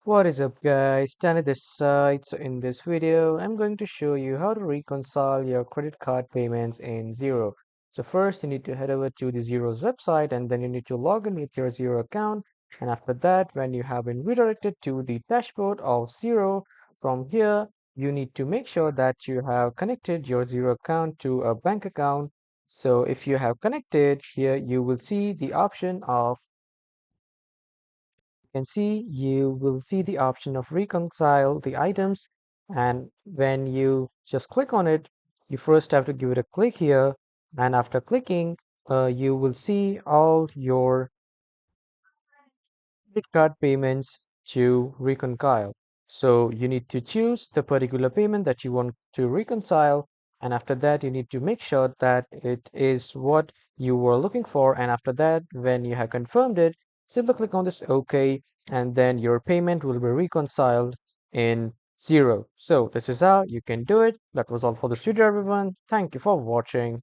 What is up guys, Danny this side. So in this video, I'm going to show you how to reconcile your credit card payments in Xero. So first you need to head over to the Xero's website and then you need to log in with your Xero account. And after that, when you have been redirected to the dashboard of Xero, from here, you need to make sure that you have connected your Xero account to a bank account. So if you have connected here, you will see the option of can see you will see the option of reconcile the items, and when you just click on it, you first have to give it a click here, and after clicking you will see all your credit card payments to reconcile. So you need to choose the particular payment that you want to reconcile, and after that you need to make sure that it is what you were looking for, and after that when you have confirmed it, simply click on this OK, and then your payment will be reconciled in Xero. So this is how you can do it. That was all for this video everyone. Thank you for watching.